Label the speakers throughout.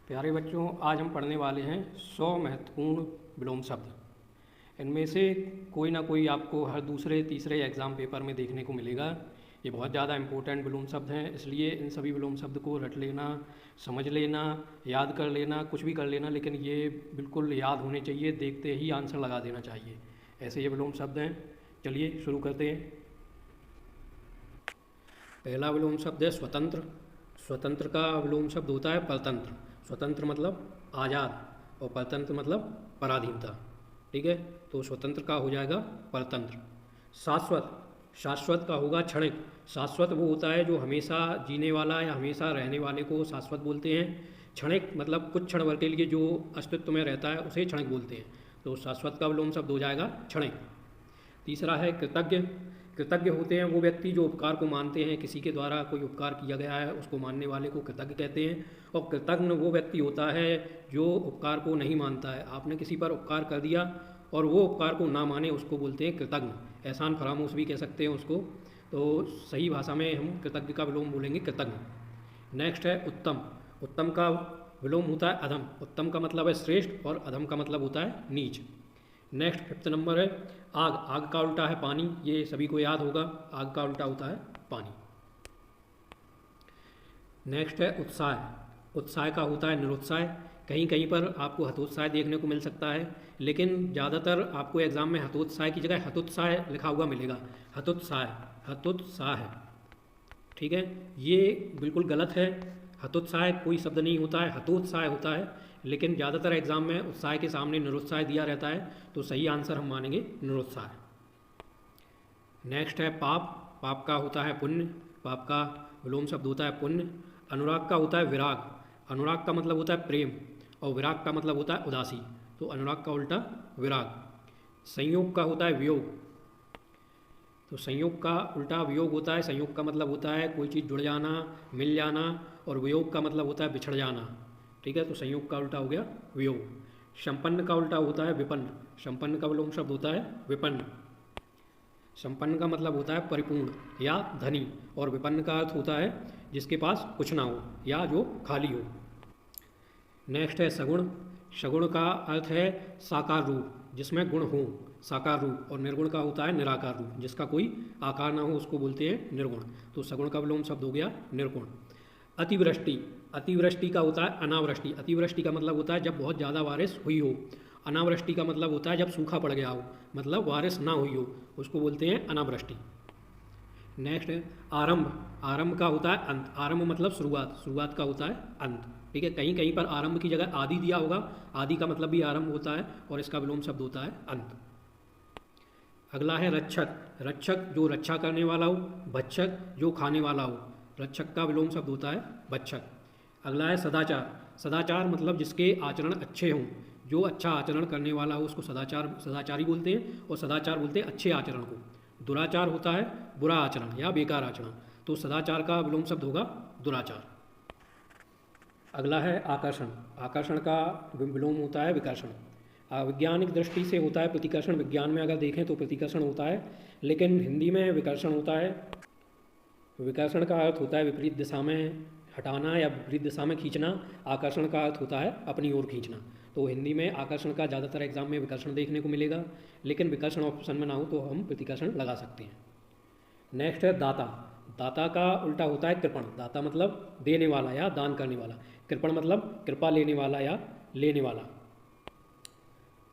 Speaker 1: प्यारे बच्चों, आज हम पढ़ने वाले हैं 100 महत्वपूर्ण विलोम शब्द। इनमें से कोई ना कोई आपको हर दूसरे तीसरे एग्ज़ाम पेपर में देखने को मिलेगा। ये बहुत ज़्यादा इम्पोर्टेंट विलोम शब्द हैं, इसलिए इन सभी विलोम शब्द को रट लेना, समझ लेना, याद कर लेना, कुछ भी कर लेना, लेकिन ये बिल्कुल याद होने चाहिए, देखते ही आंसर लगा देना चाहिए। ऐसे ये विलोम शब्द हैं। चलिए शुरू करते हैं। पहला विलोम शब्द है स्वतंत्र। स्वतंत्र का विलोम शब्द होता है परतंत्र। स्वतंत्र मतलब आज़ाद और परतंत्र मतलब पराधीनता। ठीक है, तो स्वतंत्र का हो जाएगा परतंत्र। शाश्वत, शाश्वत का होगा क्षणिक। शाश्वत वो होता है जो हमेशा जीने वाला या हमेशा रहने वाले को शाश्वत बोलते हैं। क्षणिक मतलब कुछ क्षण भर के लिए जो अस्तित्व में रहता है उसे क्षणिक बोलते हैं। तो शाश्वत का विलोम शब्द हो जाएगा क्षणिक। तीसरा है कृतज्ञ। कृतज्ञ होते हैं वो व्यक्ति जो उपकार को मानते हैं, किसी के द्वारा कोई उपकार किया गया है उसको मानने वाले को कृतज्ञ कहते हैं। और कृतज्ञ वो व्यक्ति होता है जो उपकार को नहीं मानता है। आपने किसी पर उपकार कर दिया और वो उपकार को ना माने, उसको बोलते हैं कृतज्ञ। एहसान फरामोश भी कह सकते हैं उसको। तो सही भाषा में हम कृतज्ञ का विलोम बोलेंगे कृतज्ञ। नेक्स्ट है उत्तम। उत्तम का विलोम होता है अधम। उत्तम का मतलब है श्रेष्ठ और अधम का मतलब होता है नीच। नेक्स्ट 5th नंबर है आग। आग का उल्टा है पानी, ये सभी को याद होगा। आग का उल्टा होता है पानी। नेक्स्ट है उत्साह। उत्साह का होता है निरुत्साह। कहीं कहीं पर आपको हतोत्साह देखने को मिल सकता है, लेकिन ज़्यादातर आपको एग्जाम में हतोत्साह की जगह हतोत्साह लिखा हुआ मिलेगा। हतोत्साह, हतोत्साह। ठीक है, ये बिल्कुल गलत है। हतोत्साह कोई शब्द नहीं होता है, हतोत्साह होता है। लेकिन ज़्यादातर एग्जाम में उत्साह के सामने निरुत्साह दिया रहता है, तो सही आंसर हम मानेंगे निरुत्साह। नेक्स्ट है पाप। पाप का होता है पुण्य। पाप का विलोम शब्द होता है पुण्य। अनुराग का होता है विराग। अनुराग का मतलब होता है प्रेम और विराग का मतलब होता है उदासी। तो अनुराग का उल्टा विराग। संयोग का होता है वियोग। तो संयोग का उल्टा वियोग होता है। संयोग का मतलब होता है कोई चीज़ जुड़ जाना, मिल जाना, और वियोग का मतलब होता है बिछड़ जाना। ठीक है, तो संयोग का उल्टा हो गया वियोग। संपन्न का उल्टा होता है विपन्न। संपन्न का विलोम शब्द होता है विपन्न। संपन्न का मतलब होता है परिपूर्ण या धनी, और विपन्न का अर्थ होता है जिसके पास कुछ ना हो या जो खाली हो। नेक्स्ट है सगुण। सगुण का अर्थ है साकार रूप, जिसमें गुण हो, साकार रूप। और निर्गुण का होता है निराकार रूप, जिसका कोई आकार ना हो उसको बोलते हैं निर्गुण। तो सगुण का विलोम शब्द हो गया निर्गुण। अतिवृष्टि। अतिवृष्टि का होता है अनावृष्टि। अतिवृष्टि का मतलब होता है जब बहुत ज़्यादा बारिश हुई हो। अनावृष्टि का मतलब होता है जब सूखा पड़ गया हो, मतलब बारिश ना हुई हो, उसको बोलते हैं अनावृष्टि। नेक्स्ट है आरंभ। आरंभ का होता है अंत। आरंभ मतलब शुरुआत, शुरुआत का होता है अंत। ठीक है, कहीं कहीं पर आरंभ की जगह आदि दिया होगा। आदि का मतलब भी आरंभ होता है और इसका विलोम शब्द होता है अंत। अगला है रक्षक। रक्षक जो रक्षा करने वाला हो। भक्षक जो खाने वाला हो। रक्षक का विलोम शब्द होता है भक्षक। अगला है सदाचार। सदाचार मतलब जिसके आचरण अच्छे हों, जो अच्छा आचरण करने वाला हो उसको सदाचारी बोलते हैं, और सदाचार बोलते हैं अच्छे आचरण को। दुराचार होता है बुरा आचरण या बेकार आचरण। तो सदाचार का विलोम शब्द होगा दुराचार। अगला है आकर्षण। आकर्षण का विलोम होता है विकर्षण। वैज्ञानिक दृष्टि से होता है प्रतिकर्षण। विज्ञान में अगर देखें तो प्रतिकर्षण होता है, लेकिन हिंदी में विकर्षण होता है। विकर्षण का अर्थ होता है विपरीत दिशा में हटाना या विपरीत दिशा में खींचना। आकर्षण का अर्थ होता है अपनी ओर खींचना। तो हिंदी में आकर्षण का ज़्यादातर एग्जाम में विकर्षण देखने को मिलेगा, लेकिन विकर्षण ऑप्शन में ना हो तो हम प्रतिकर्षण लगा सकते हैं। नेक्स्ट है दाता। दाता का उल्टा होता है कृपण। दाता मतलब देने वाला या दान करने वाला। कृपण मतलब कृपा लेने वाला या लेने वाला।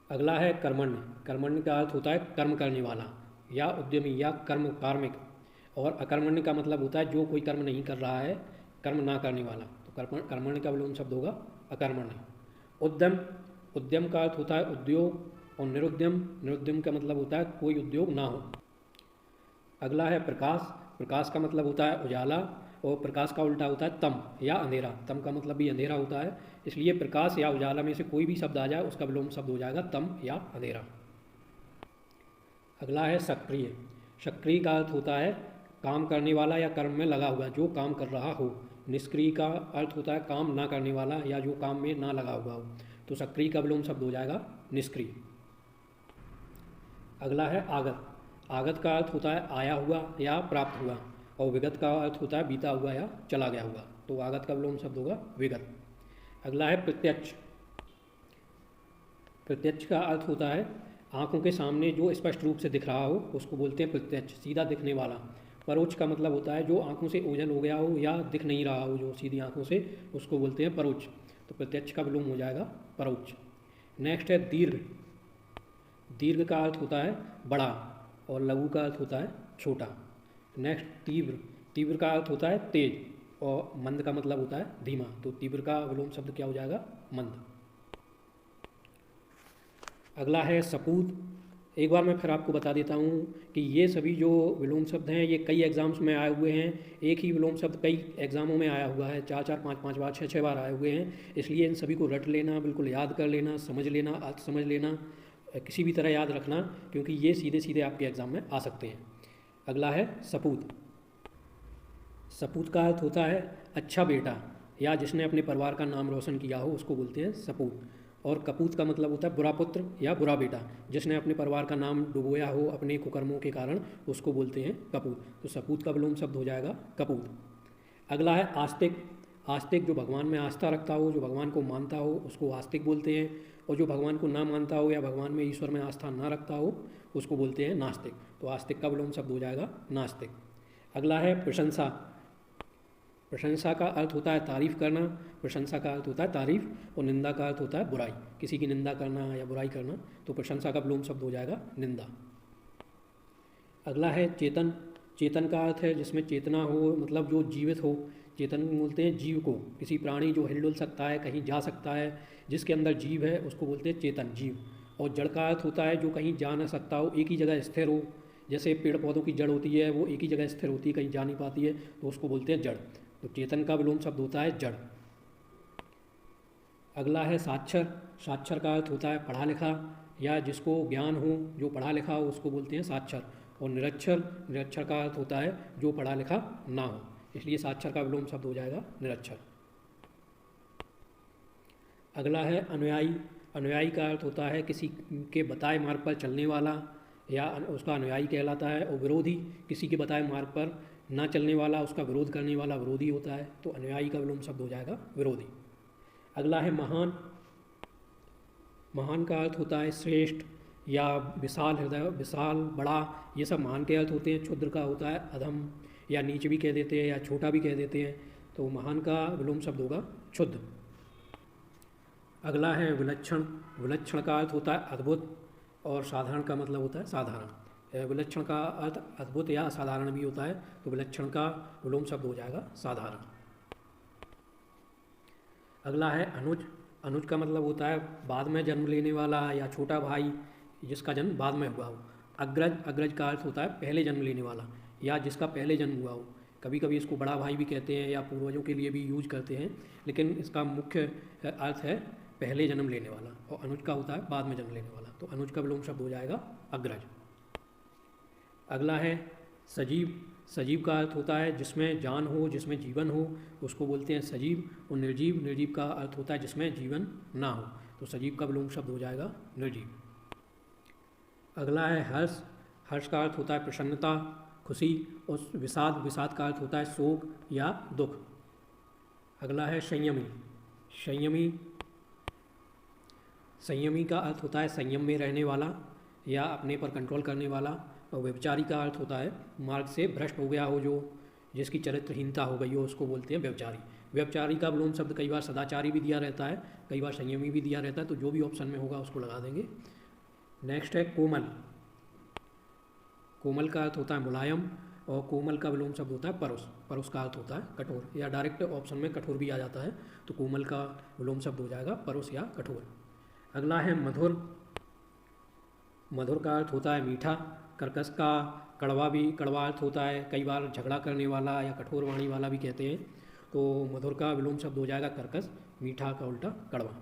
Speaker 1: अगला है कर्मण्य। कर्मण्य का अर्थ होता है कर्म करने वाला या उद्यमी या कार्मिक। और अकर्मण्य का मतलब होता है जो कोई कर्म नहीं कर रहा है, कर्म ना करने वाला। तो कर्मण्य का विलोम शब्द होगा अकर्मण्य। उद्यम। उद्यम का अर्थ होता है उद्योग, और निरुद्यम। निरुद्यम का मतलब होता है कोई उद्योग ना हो। अगला है प्रकाश। प्रकाश का मतलब होता है उजाला, और प्रकाश का उल्टा होता है तम या अंधेरा। तम का मतलब भी अंधेरा होता है, इसलिए प्रकाश या उजाला में से कोई भी शब्द आ जाए उसका विलोम शब्द हो जाएगा तम या अंधेरा। अगला है सक्रिय। सक्रिय का अर्थ होता है काम करने वाला या कर्म में लगा हुआ, जो काम कर रहा हो। निष्क्रिय का अर्थ होता है काम ना करने वाला या जो काम में ना लगा हुआ हो। तो सक्रिय का विलोम शब्द हो जाएगा निष्क्रिय। अगला है आगत। आगत का अर्थ होता है आया हुआ या प्राप्त हुआ, और विगत का अर्थ होता है बीता हुआ या चला गया हुआ। तो आगत का विलोम शब्द होगा विगत। अगला है प्रत्यक्ष। प्रत्यक्ष का अर्थ होता है आँखों के सामने जो स्पष्ट रूप से दिख रहा हो उसको बोलते हैं प्रत्यक्ष, सीधा दिखने वाला। परोक्ष का मतलब होता है जो आँखों से ओझल हो गया हो या दिख नहीं रहा हो, जो सीधी आँखों से, उसको बोलते हैं परोक्ष। तो प्रत्यक्ष का विलोम हो जाएगा परोक्ष। नेक्स्ट है दीर्घ। दीर्घ का अर्थ होता है बड़ा और लघु का अर्थ होता है छोटा। नेक्स्ट तीव्र। तीव्र का अर्थ होता है तेज और मंद का मतलब होता है धीमा। तो तीव्र का विलोम शब्द क्या हो जाएगा? मंद। अगला है सपूत। एक बार मैं फिर आपको बता देता हूँ कि ये सभी जो विलोम शब्द हैं ये कई एग्जाम्स में आए हुए हैं। एक ही विलोम शब्द कई एग्जामों में आया हुआ है, 4 5 5 बार 6 बार आए हुए हैं। इसलिए इन सभी को रट लेना, बिल्कुल याद कर लेना, समझ लेना, अर्थ समझ लेना, किसी भी तरह याद रखना, क्योंकि ये सीधे सीधे आपके एग्ज़ाम में आ सकते हैं। अगला है सपूत। सपूत का अर्थ होता है अच्छा बेटा या जिसने अपने परिवार का नाम रोशन किया हो उसको बोलते हैं सपूत। और कपूत का मतलब होता है बुरा पुत्र या बुरा बेटा, जिसने अपने परिवार का नाम डुबोया हो अपने कुकर्मों के कारण, उसको बोलते हैं कपूत। तो सपूत का विलोम शब्द हो जाएगा कपूत। अगला है आस्तिक। आस्तिक जो भगवान में आस्था रखता हो, जो भगवान को मानता हो, उसको आस्तिक बोलते हैं। और जो भगवान को ना मानता हो या भगवान में, ईश्वर में आस्था ना रखता हो, उसको बोलते हैं नास्तिक। तो आस्तिक का विलोम शब्द हो जाएगा नास्तिक। अगला है प्रशंसा। प्रशंसा का अर्थ होता है तारीफ करना। प्रशंसा का अर्थ होता है तारीफ और निंदा का अर्थ होता है बुराई, किसी की निंदा करना या बुराई करना। तो प्रशंसा का विलोम शब्द हो जाएगा निंदा। अगला है चेतन। चेतन का अर्थ है जिसमें चेतना हो, मतलब जो जीवित हो। चेतन बोलते हैं जीव को, किसी प्राणी जो हिलडुल सकता है, कहीं जा सकता है, जिसके अंदर जीव है, उसको बोलते हैं चेतन, जीव। और जड़ का अर्थ होता है जो कहीं जा ना सकता हो, एक ही जगह स्थिर हो। जैसे पेड़ पौधों की जड़ होती है, वो एक ही जगह स्थिर होती है, कहीं जा नहीं पाती है, तो उसको बोलते हैं जड़। तो चेतन का विलोम शब्द होता है जड़। अगला है साक्षर। साक्षर का अर्थ होता है पढ़ा लिखा या जिसको ज्ञान हो, जो पढ़ा लिखा हो, उसको बोलते हैं साक्षर। और निरक्षर। निरक्षर का अर्थ होता है जो पढ़ा लिखा ना हो, इसलिए साक्षर का विलोम शब्द हो जाएगा निरक्षर। अगला है अनुयायी। अनुयायी का अर्थ होता है किसी के बताए मार्ग पर चलने वाला या उसका अनुयायी कहलाता है। और विरोधी, किसी के बताए मार्ग पर ना चलने वाला, उसका विरोध करने वाला विरोधी होता है। तो अनुयायी का विलोम शब्द हो जाएगा विरोधी। अगला है महान। महान का अर्थ होता है श्रेष्ठ या विशाल हृदय, विशाल, बड़ा, ये सब महान के अर्थ होते हैं। क्षुद्र का होता है अधम या नीच भी कह देते हैं या छोटा भी कह देते हैं। तो महान का विलोम शब्द होगा क्षुद्र। अगला है विलक्षण। विलक्षण का अर्थ होता है अद्भुत और साधारण का मतलब होता है साधारण। विलक्षण का अर्थ अद्भुत या असाधारण भी होता है। तो विलक्षण का विलोम शब्द हो जाएगा साधारण। अगला है अनुज। अनुज का मतलब होता है बाद में जन्म लेने वाला या छोटा भाई जिसका जन्म बाद में हुआ हो। अग्रज। अग्रज का अर्थ होता है पहले जन्म लेने वाला या जिसका पहले जन्म हुआ हो। कभी कभी इसको बड़ा भाई भी कहते हैं या पूर्वजों के लिए भी यूज करते हैं, लेकिन इसका मुख्य अर्थ है पहले जन्म लेने वाला। और अनुज का होता है बाद में जन्म लेने वाला। तो अनुज का विलोम शब्द हो जाएगा अग्रज। अगला है सजीव। सजीव का अर्थ होता है जिसमें जान हो, जिसमें जीवन हो, उसको बोलते हैं सजीव। और निर्जीव। निर्जीव का अर्थ होता है जिसमें जीवन ना हो। तो सजीव का विलोम शब्द हो जाएगा निर्जीव। अगला है हर्ष। हर्ष का अर्थ होता है प्रसन्नता, खुशी। और विषाद। विषाद का अर्थ होता है शोक या दुख। अगला है संयमी। संयमी। संयमी का अर्थ होता है संयम में रहने वाला या अपने पर कंट्रोल करने वाला। और व्यभिचारी का अर्थ होता है मार्ग से भ्रष्ट हो गया हो, जो जिसकी चरित्रहीनता हो गई हो, उसको बोलते हैं व्यभिचारी। व्यभिचारी का विलोम शब्द कई बार सदाचारी भी दिया रहता है, कई बार संयमी भी दिया रहता है। तो जो भी ऑप्शन में होगा उसको लगा देंगे। नेक्स्ट है कोमल। कोमल का अर्थ होता है मुलायम और कोमल का विलोम शब्द होता है परुष। परुष का अर्थ होता है कठोर या डायरेक्ट ऑप्शन में कठोर भी आ जाता है। तो कोमल का विलोम शब्द हो जाएगा परुष या कठोर। अगला है मधुर। मधुर का अर्थ होता है मीठा। कर्कश का कड़वा अर्थ होता है, कई बार झगड़ा करने वाला या कठोर वाणी वाला भी कहते हैं। तो मधुर का विलोम शब्द हो जाएगा कर्कश, मीठा का उल्टा कड़वा।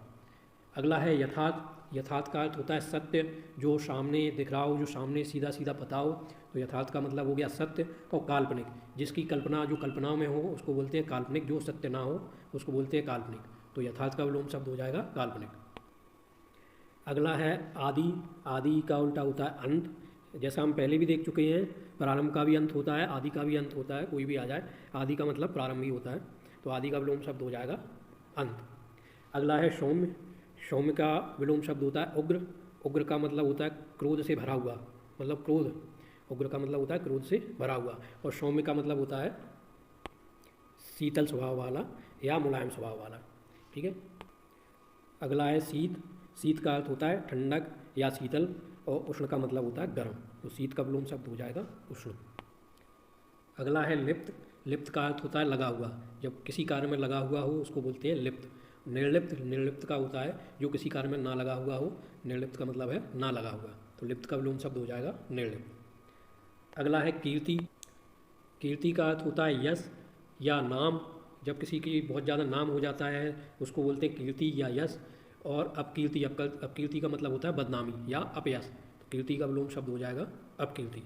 Speaker 1: अगला है यथार्थ। यथार्थ का अर्थ होता है सत्य, जो सामने दिख रहा हो, जो सामने सीधा सीधा पता हो। तो यथार्थ का मतलब हो गया सत्य। और काल्पनिक, जिसकी कल्पना, जो कल्पनाओं में हो, उसको बोलते हैं काल्पनिक। जो सत्य ना हो उसको बोलते हैं काल्पनिक। तो यथार्थ का विलोम शब्द हो जाएगा काल्पनिक। अगला है आदि। आदि का उल्टा होता है अंत। जैसा हम पहले भी देख चुके हैं, प्रारंभ का भी अंत होता है, आदि का भी अंत होता है, कोई भी आ जाए। आदि का मतलब प्रारंभ ही होता है। तो आदि का विलोम शब्द हो जाएगा अंत। अगला है सौम्य। सौम्य का विलोम शब्द होता है उग्र। उग्र का मतलब होता है क्रोध से भरा हुआ, मतलब क्रोध। उग्र का मतलब होता है क्रोध से भरा हुआ। और सौम्य का मतलब होता है शीतल स्वभाव वाला या मुलायम स्वभाव वाला। ठीक है। अगला है शीत। शीत का अर्थ होता है ठंडक या शीतल, और उष्ण का मतलब होता है गर्म। तो शीत का विलोम शब्द हो जाएगा उष्ण। अगला है लिप्त। लिप्त का अर्थ होता है लगा हुआ। जब किसी कार्य में लगा हुआ हो उसको बोलते हैं लिप्त। निर्लिप्त। निर्लिप्त का होता है जो किसी कार्य में ना लगा हुआ हो। निर्लिप्त का मतलब है ना लगा हुआ। तो लिप्त का विलोम शब्द हो जाएगा निर्लिप्त। अगला है कीर्ति। कीर्ति का अर्थ होता है यश या नाम। जब किसी की बहुत ज़्यादा नाम हो जाता है उसको बोलते हैं कीर्ति या यश। और अपकीर्ति। अपकीर्ति का मतलब होता है बदनामी या अपयश। तो कीर्ति का विलोम शब्द हो जाएगा अपकीर्ति।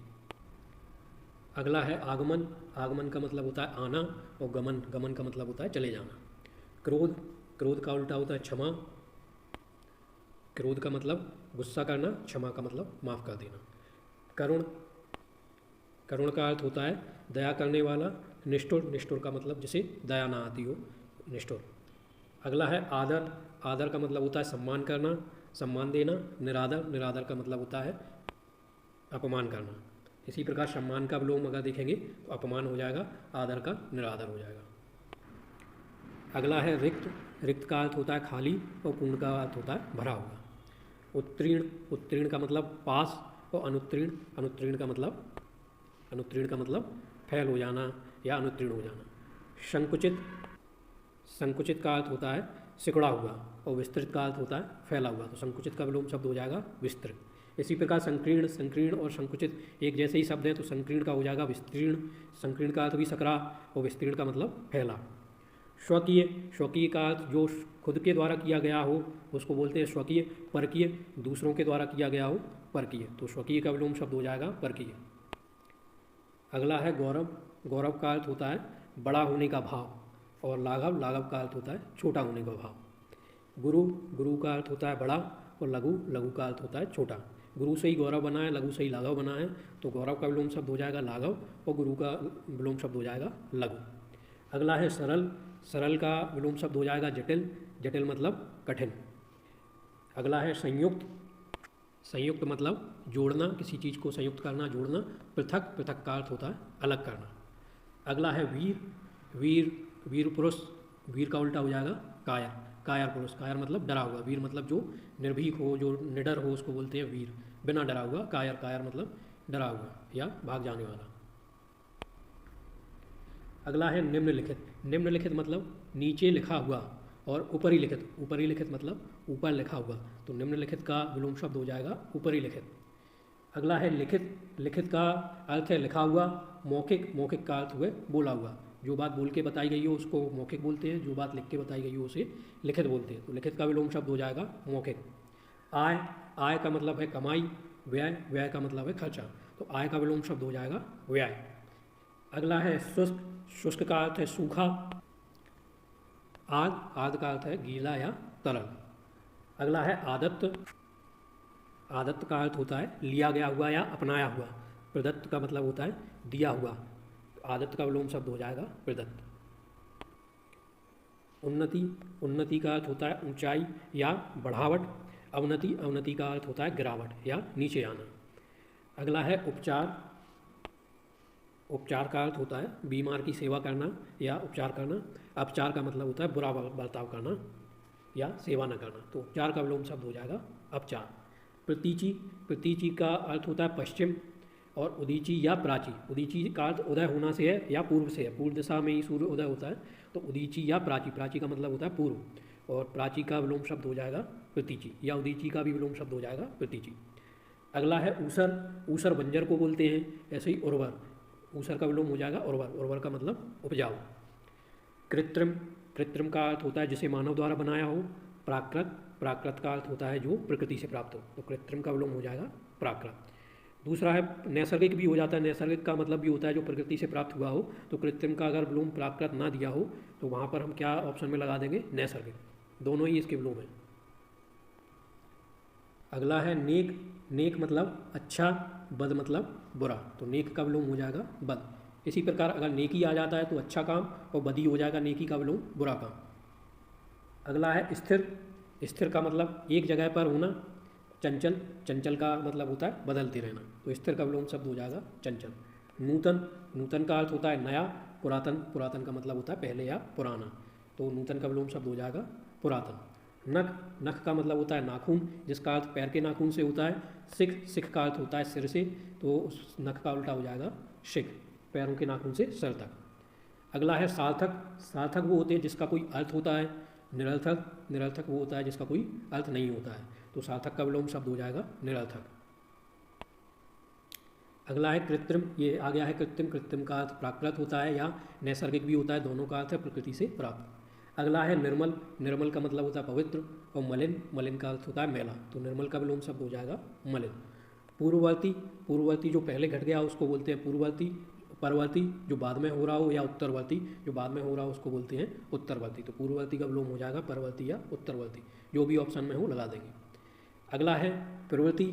Speaker 1: अगला है आगमन। आगमन का मतलब होता है आना, और गमन। गमन का मतलब होता है चले जाना। क्रोध। क्रोध का उल्टा होता है क्षमा। क्रोध का मतलब गुस्सा करना, क्षमा का मतलब माफ़ कर देना। करुण। करुण का अर्थ होता है दया करने वाला। निष्ठुर। निष्ठुर का मतलब जिसे दया ना आती हो, निष्ठुर। अगला है आदर। आदर का मतलब होता है सम्मान करना, सम्मान देना। निरादर। निरादर का मतलब होता है अपमान करना। इसी प्रकार सम्मान का विलोम अगर देखेंगे तो अपमान हो जाएगा, आदर का निरादर हो जाएगा। अगला है रिक्त। रिक्त का अर्थ होता है खाली, और पूर्ण का अर्थ होता है भरा हुआ। उत्तीर्ण। उत्तीर्ण का मतलब पास, और अनुत्तीर्ण। अनुत्तीर्ण का मतलब फेल हो जाना या अनुत्तीर्ण हो जाना। संकुचित। संकुचित का अर्थ होता है सिकुड़ा हुआ, और विस्तृत का अर्थ होता है फैला हुआ। तो संकुचित का विलोम शब्द हो जाएगा विस्तृत। इसी प्रकार संकीर्ण। संकीर्ण और संकुचित एक जैसे ही शब्द हैं, तो संकीर्ण का हो जाएगा विस्तीर्ण। संकीर्ण का अर्थ भी सकरा, और विस्तीर्ण का मतलब फैला। स्वकीय। स्वकीय का अर्थ जो खुद के द्वारा किया गया हो उसको बोलते हैं स्वकीय। परकीय। दूसरों के द्वारा किया गया हो परकीय। तो स्वकीय का विलोम शब्द हो जाएगा परकीय। अगला है गौरव। गौरव का अर्थ होता है बड़ा होने का भाव, और लाघव। लाघव का अर्थ होता है छोटा होने का भाव। गुरु। गुरु का अर्थ होता है बड़ा, और लघु। लघु का अर्थ होता है छोटा। गुरु से ही गौरव बना है, लघु से ही लाघव बना है। तो गौरव का विलोम शब्द हो जाएगा लाघव, और गुरु का विलोम शब्द हो जाएगा लघु। अगला है सरल। सरल का विलोम शब्द हो जाएगा जटिल। जटिल मतलब कठिन। अगला है संयुक्त। संयुक्त मतलब जोड़ना, किसी चीज़ को संयुक्त करना, जोड़ना। पृथक। पृथक का अर्थ होता है अलग करना। अगला है वीर। वीर। वीर पुरुष। वीर का उल्टा हो जाएगा कायर। कायर पुरुष। कायर मतलब डरा हुआ। वीर मतलब जो निर्भीक हो, जो निडर हो, उसको बोलते हैं वीर। बिना डरा हुआ कायर। कायर मतलब डरा हुआ या भाग जाने वाला। अगला है निम्नलिखित। निम्नलिखित मतलब नीचे लिखा हुआ, और ऊपरी लिखित। ऊपरी लिखित मतलब ऊपर लिखा हुआ। तो निम्नलिखित का विलोम शब्द हो जाएगा ऊपरी लिखित। अगला है लिखित। लिखित का अर्थ है लिखा हुआ। मौखिक। मौखिक का अर्थ हुए बोला हुआ। जो बात बोल के बताई गई हो उसको मौखिक बोलते हैं, जो बात लिख के बताई गई हो उसे लिखित बोलते हैं। तो लिखित का विलोम शब्द हो जाएगा मौखिक। आय। आय का मतलब है कमाई। व्यय। व्यय का मतलब है खर्चा। तो आय का विलोम शब्द हो जाएगा व्यय। अगला है शुष्क। शुष्क का अर्थ है सूखा। आद। आद का अर्थ है गीला या तरल। अगला है आदत्त। आदत्त का अर्थ होता है लिया गया हुआ या अपनाया हुआ। प्रदत्त का मतलब होता है दिया हुआ। आदत्त का विलोम शब्द हो जाएगा प्रदत्त। उन्नति। उन्नति का अर्थ होता है ऊंचाई या बढ़ावट। अवनति। अवनति का अर्थ होता है गिरावट या नीचे आना। अगला है उपचार। उपचार का अर्थ होता है बीमार की सेवा करना या उपचार करना। अपचार का मतलब होता है बुरा बर्ताव करना या सेवा न करना। तो उपचार का विलोम शब्द हो जाएगा अपचार। प्रतीचि। प्रतीचि का अर्थ होता है पश्चिम, और उदीची या प्राची। उदीची का अर्थ उदय होना से है या पूर्व से है। पूर्व दिशा में ही सूर्य उदय होता है, तो उदीची या प्राची। प्राची का मतलब होता है पूर्व, और प्राची का विलोम शब्द हो जाएगा प्रतीचि, या उदीची का भी विलोम शब्द हो जाएगा प्रतीचि। अगला है ऊसर। ऊसर बंजर को बोलते हैं, ऐसे ही उर्वर। ऊसर का विलोम हो जाएगा उर्वर। उर्वर का मतलब उपजाऊ। कृत्रिम। कृत्रिम का अर्थ होता है जिसे मानव द्वारा बनाया हो। प्राकृत। प्राकृत का अर्थ होता है जो प्रकृति से प्राप्त हो। तो कृत्रिम का विलोम हो जाएगा प्राकृत। दूसरा है नैसर्गिक भी हो जाता है। नैसर्गिक का मतलब भी होता है जो प्रकृति से प्राप्त हुआ हो। तो कृत्रिम का अगर विलोम प्राकृत ना दिया हो तो वहाँ पर हम क्या ऑप्शन में लगा देंगे, नैसर्गिक। दोनों ही इसके विलोम हैं। अगला है नेक। नेक मतलब अच्छा, बद मतलब बुरा। तो नेक का विलोम हो जाएगा बद। इसी प्रकार अगर नेकी आ जाता है तो अच्छा काम, और बदी हो जाएगा नेकी का विलोम बुरा काम। अगला है स्थिर। स्थिर का मतलब एक जगह पर होना। चंचल, चंचल का मतलब होता है बदलते रहना, तो स्थिर का विलोम शब्द हो जाएगा चंचल। नूतन, नूतन का अर्थ होता है नया। पुरातन, पुरातन का मतलब होता है पहले या पुराना, तो नूतन का विलोम शब्द हो जाएगा पुरातन। नख, नख का मतलब होता है नाखून, जिसका अर्थ पैर के नाखून से होता है। सिख, सिख का अर्थ होता है सिर से, तो उस नख का उल्टा हो जाएगा शिख, पैरों के नाखून से सर तक। अगला है सार्थक। सार्थक वो होते हैं जिसका कोई अर्थ होता है। निरर्थक, निरर्थक वो होता है जिसका कोई अर्थ नहीं होता है, तो सार्थक का विलोम शब्द हो जाएगा निरर्थक। अगला है कृत्रिम। ये आ गया है कृत्रिम। कृत्रिम का अर्थ प्राकृत होता है या नैसर्गिक भी होता है, दोनों का अर्थ है प्रकृति से प्राप्त। अगला है निर्मल। निर्मल का मतलब होता है पवित्र। और मलिन, मलिन का अर्थ होता है मैला, तो निर्मल का विलोम शब्द हो जाएगा मलिन। पूर्ववर्ती, पूर्ववर्ती जो पहले घट गया उसको बोलते हैं पूर्ववर्ती। परवर्ती जो बाद में हो रहा हो, या उत्तरवर्ती जो बाद में हो रहा हो उसको बोलते हैं उत्तरवर्ती, तो पूर्ववर्ती का विलोम हो जाएगा परवर्ती या उत्तरवर्ती, जो भी ऑप्शन में हो लगा देंगे। अगला है प्रवृत्ति।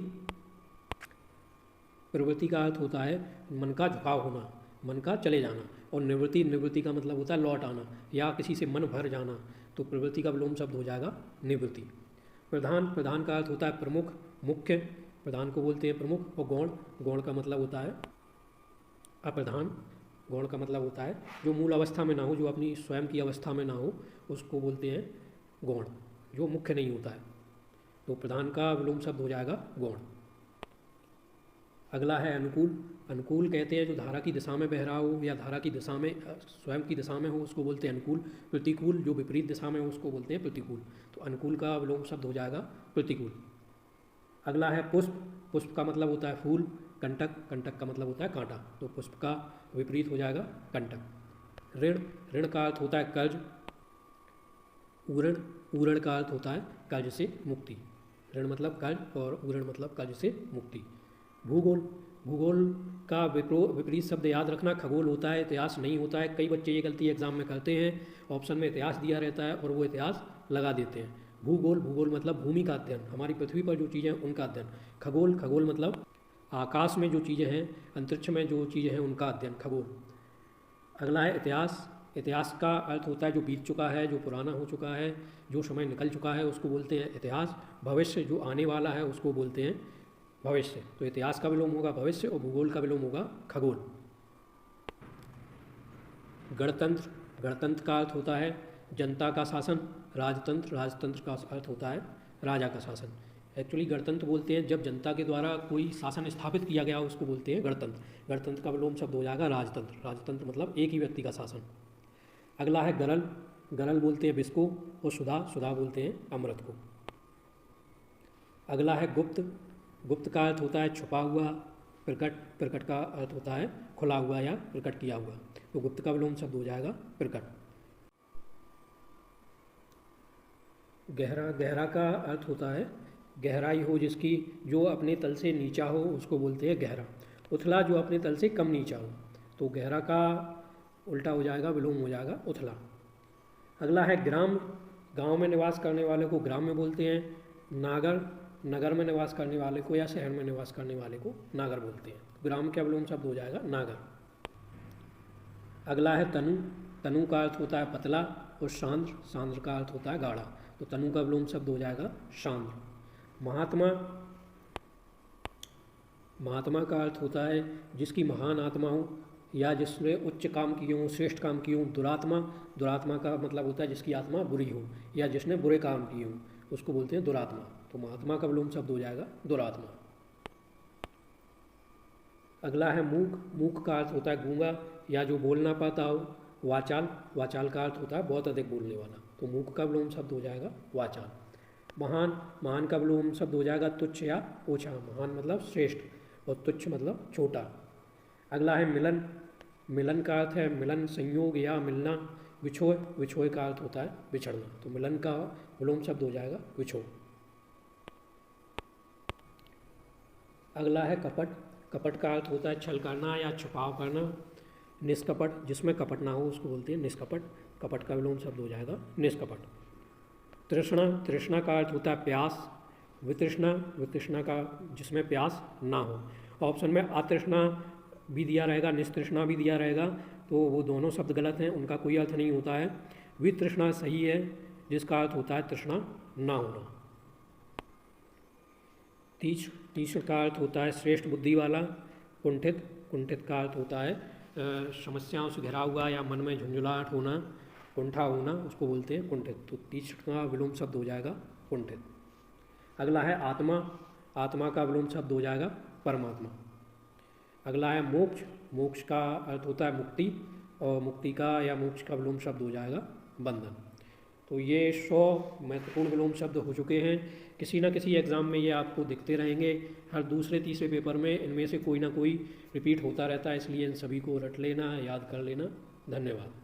Speaker 1: प्रवृत्ति का अर्थ होता है मन का झुकाव होना, मन का चले जाना। और निवृत्ति, निवृत्ति का मतलब होता है लौट आना या किसी से मन भर जाना, तो प्रवृत्ति का विलोम शब्द हो जाएगा निवृत्ति। प्रधान, प्रधान का अर्थ होता है प्रमुख, मुख्य, प्रधान को बोलते हैं प्रमुख। और गौण, गौण का मतलब होता है अप्रधान। गौण का मतलब होता है जो मूल अवस्था में ना हो, जो अपनी स्वयं की अवस्था में ना हो, उसको बोलते हैं गौण, जो मुख्य नहीं होता है, तो प्रधान का विलोम शब्द हो जाएगा गौण। अगला है अनुकूल। अनुकूल कहते हैं जो धारा की दिशा में बह रहा हो या धारा की दिशा में स्वयं की दिशा में हो उसको बोलते हैं अनुकूल। प्रतिकूल जो विपरीत दिशा में हो उसको बोलते हैं प्रतिकूल, तो अनुकूल का विलोम शब्द हो जाएगा प्रतिकूल। अगला है पुष्प। पुष्प का मतलब होता है फूल। कंटक, कंटक का मतलब होता है कांटा, तो पुष्प का विपरीत हो जाएगा कंटक। ऋण, ऋण का अर्थ होता है कर्ज। ऊऋण, ऊऋण का अर्थ होता है कर्ज से मुक्ति। ऋण मतलब कर्ज और ऊऋण मतलब कर्ज से मुक्ति। भूगोल, भूगोल का विपरीत शब्द याद रखना खगोल होता है, इतिहास नहीं होता है। कई बच्चे ये गलती एग्जाम में करते हैं, ऑप्शन में इतिहास दिया रहता है और वो इतिहास लगा देते हैं। भूगोल, भूगोल मतलब भूमि का अध्ययन, हमारी पृथ्वी पर जो चीज़ें हैं उनका अध्ययन। खगोल, खगोल मतलब आकाश में जो चीज़ें हैं, अंतरिक्ष में जो चीज़ें हैं उनका अध्ययन, खगोल। अगला है इतिहास। इतिहास का अर्थ होता है जो बीत चुका है, जो पुराना हो चुका है, जो समय निकल चुका है उसको बोलते हैं इतिहास। भविष्य जो आने वाला है उसको बोलते हैं भविष्य, तो इतिहास का विलोम होगा भविष्य और भूगोल का विलोम होगा खगोल। गणतंत्र, गणतंत्र का अर्थ होता है जनता का शासन। राजतंत्र, राजतंत्र का अर्थ होता है राजा का शासन। एक्चुअली गणतंत्र बोलते हैं जब जनता के द्वारा कोई शासन स्थापित किया गया उसको बोलते हैं गणतंत्र। गणतंत्र का विलोम शब्द हो जाएगा राजतंत्र। राजतंत्र मतलब एक ही व्यक्ति का शासन। अगला है गरल। गरल बोलते हैं विष को, और सुधा, सुधा बोलते हैं अमृत को। अगला है गुप्त। गुप्त का अर्थ होता है छुपा हुआ। प्रकट, प्रकट का अर्थ होता है खुला हुआ या प्रकट किया हुआ, तो गुप्त का विलोम शब्द हो जाएगा प्रकट। गहरा, गहरा का अर्थ होता है गहराई हो जिसकी, जो अपने तल से नीचा हो उसको बोलते हैं गहरा। उथला जो अपने तल से कम नीचा हो, तो गहरा का उल्टा हो जाएगा विलोम हो जाएगा उथला। अगला है ग्राम। गांव में निवास करने वाले को ग्राम्य बोलते हैं। नागर, नगर में निवास करने वाले को या शहर में निवास करने वाले को नागर बोलते हैं। ग्राम का विलोम शब्द हो जाएगा नागर। अगला है तनु। तनु का अर्थ होता है पतला, और सांद्र, सांद्र का अर्थ होता है गाढ़ा, तो तनु का विलोम शब्द हो जाएगा सांद्र। महात्मा, महात्मा का अर्थ होता है जिसकी महान आत्मा हो या जिसने उच्च काम किए हों, श्रेष्ठ काम किए हों। दुरात्मा, दुरात्मा का मतलब होता है जिसकी आत्मा बुरी हो या जिसने बुरे काम किए हों, उसको बोलते हैं दुरात्मा, तो महात्मा का विलोम शब्द हो जाएगा दुरात्मा। अगला है मूक। मूक का अर्थ होता है गूंगा या जो बोल ना पाता हो। वाचाल, वाचाल का अर्थ होता है बहुत अधिक बोलने वाला, तो मूक का विलोम शब्द हो जाएगा वाचाल। महान, महान का विलोम शब्द हो जाएगा तुच्छ या ओछा। महान मतलब श्रेष्ठ और तुच्छ मतलब छोटा। अगला है मिलन। मिलन का अर्थ है मिलन, संयोग या मिलना। विछोह, विछोह का अर्थ होता है बिछड़ना, तो मिलन का विलोम शब्द हो जाएगा विछोह। अगला है कपट। कपट का अर्थ होता है छल करना या छुपाव करना। निष्कपट, जिसमें कपट ना हो उसको बोलते हैं निष्कपट। कपट का विलोम शब्द हो जाएगा निष्कपट। तृष्णा, तृष्णा का अर्थ होता है प्यास। वितृष्णा, वितृष्णा का जिसमें प्यास ना हो। ऑप्शन में अतृष्णा भी दिया रहेगा, निस्तृष्णा भी दिया रहेगा, तो वो दोनों शब्द गलत हैं, उनका कोई अर्थ नहीं होता है। वितृष्णा सही है जिसका अर्थ होता है तृष्णा ना होना। तीक्ष्ण का अर्थ होता है श्रेष्ठ बुद्धि वाला। कुंठित का अर्थ होता है समस्याओं से घिरा हुआ या मन में झुंझुलाहट होना, कुंठा होना, उसको बोलते हैं कुंठित। तो तीक्ष्ण का विलोम शब्द हो जाएगा कुंठित। अगला है आत्मा। आत्मा का विलोम शब्द हो जाएगा परमात्मा। अगला है मोक्ष। मोक्ष का अर्थ होता है मुक्ति, और मुक्ति का या मोक्ष का विलोम शब्द हो जाएगा बंधन। तो ये 100 महत्वपूर्ण विलोम शब्द हो चुके हैं। किसी ना किसी एग्ज़ाम में ये आपको दिखते रहेंगे, हर दूसरे तीसरे पेपर में इनमें से कोई ना कोई रिपीट होता रहता है, इसलिए इन सभी को रट लेना, याद कर लेना। धन्यवाद।